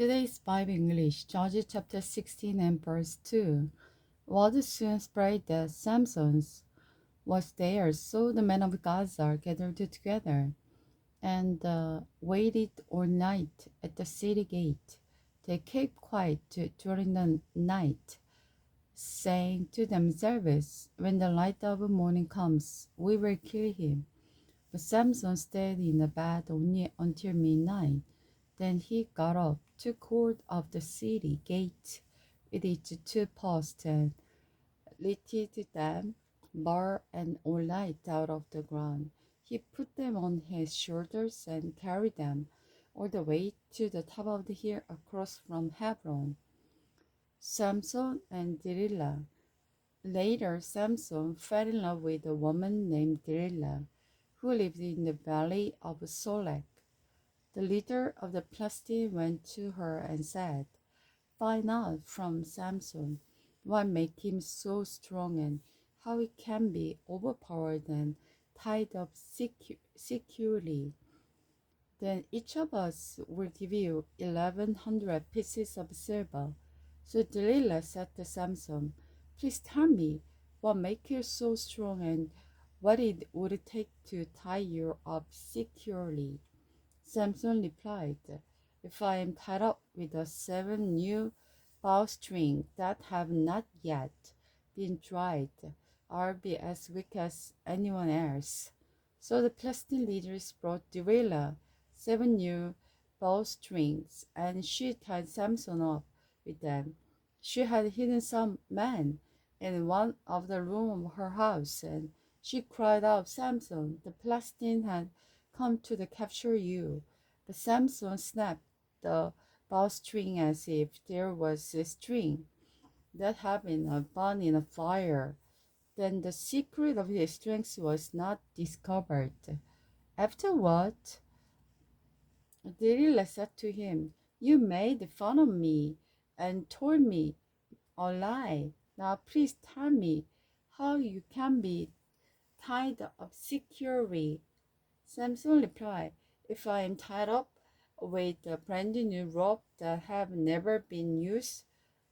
Today's Bible English, Judges chapter 16 and verse 2. Word soon spread that Samson was there, so the men of Gaza gathered together and waited all night at the city gate. They kept quiet during the night, saying to themselves, "When the light of morning comes, we will kill him." But Samson stayed in the bed only until midnight. Then he got up, took hold of the city gate with its two posts and lifted them, bar and all light out of the ground. He put them on his shoulders and carried them all the way to the top of the hill across from Hebron. Samson and Delilah. Later, Samson fell in love with a woman named Delilah, who lived in the valley of Solek. The leader of the Philistines went to her and said, "Find out from Samson what makes him so strong and how he can be overpowered and tied up securely. Then each of us will give you 1,100 pieces of silver." So Delilah said to Samson, "Please tell me what makes you so strong and what it would take to tie you up securely." Samson replied, "If I am tied up with the 7 new bowstrings that have not yet been dried, I'll be as weak as anyone else." So the Philistine leaders brought Delilah 7 new bowstrings, and she tied Samson up with them. She had hidden some men in one of the rooms of her house, and she cried out, "Samson, the Philistine had come to capture you." But Samson snapped the bowstring as if there was a string that had been burned in a fire. Then the secret of his strength was not discovered. Afterward, Delilah said to him, "You made fun of me and told me a lie. Now please tell me how you can be tied up securely." Samson replied, "If I am tied up with a brand new rope that have never been used,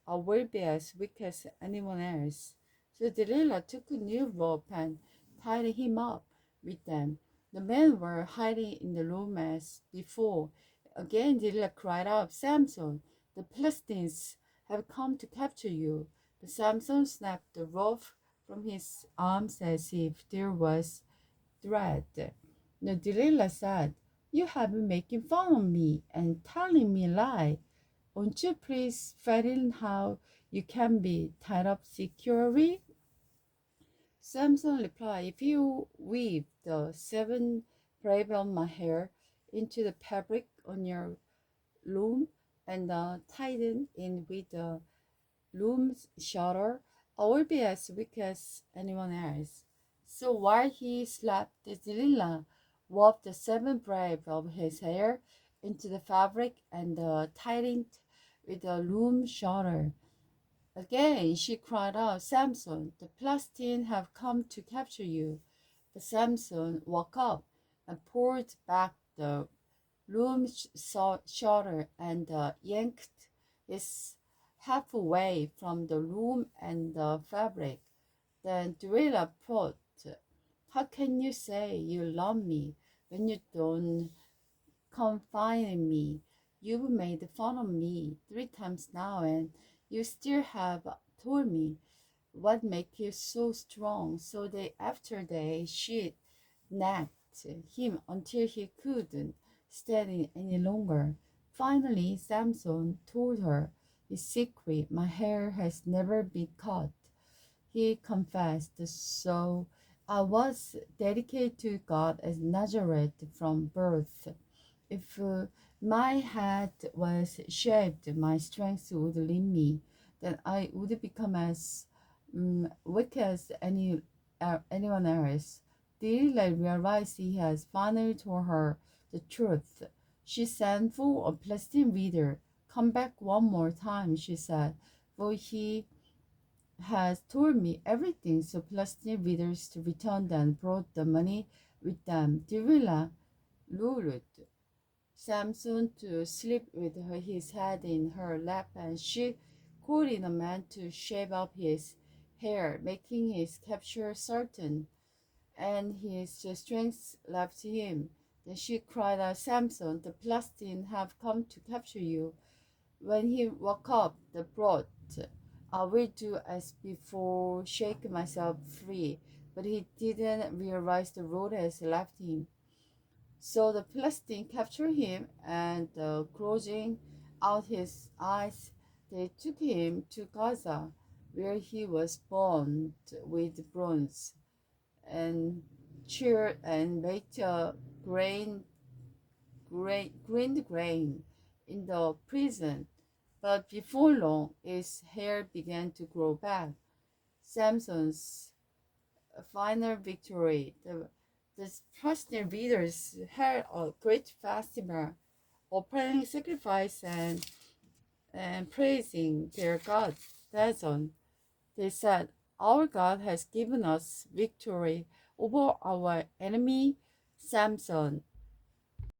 I will be as weak as anyone else." So Delilah took a new rope and tied him up with them. The men were hiding in the room as before. Again Delilah cried out, "Samson, the Philistines have come to capture you." But Samson snapped the rope from his arms as if there was thread. Now Delilah said, "You have been making fun of me and telling me a lie. Won't you please fill in how you can be tied up securely?" Samson replied, "If you weave the 7 braids of my hair into the fabric on your loom and tighten in with the loom's shutter, I will be as weak as anyone else." So while he slept, Delilah wove the 7 braids of his hair into the fabric and tightened with the loom shutter. Again she cried out, "Samson, the Philistines have come to capture you." But Samson woke up and pulled back the loom shutter and yanked it halfway from the loom and the fabric. Then Delilah thought, "How can you say you love me when you don't confine me? You've made fun of me 3 times now, and you still have told me what makes you so strong." So day after day she nagged him until he couldn't stand it any longer. Finally, Samson told her his secret. "My hair has never been cut," he confessed. "So I was dedicated to God as Nazirite from birth. If my head was shaved, my strength would leave me. Then I would become as weak as anyone else." Delilah realized he has finally told her the truth. She sent for a Palestinian leader. "Come back one more time," she said, "for he has told me everything." So Palestinian leaders returned and brought the money with them. Delilah ruled. Samson to sleep with his head in her lap, and she called in a man to shave off his hair, making his capture certain, and his strength left him. Then she cried out, Samson, the Philistines have come to capture you. When he woke up, the brought, I will do as before, shake myself free. But he didn't realize the road has left him. So the Philistine captured him, and closing out his eyes, they took him to Gaza, where he was bound with bronze and cheered and baked grind grain in the prison. But before long, his hair began to grow back. Samson's final victory. The Palestinian leaders held a great festival, offering sacrifice and praising their God, Dagon. They said, Our God has given us victory over our enemy, Samson.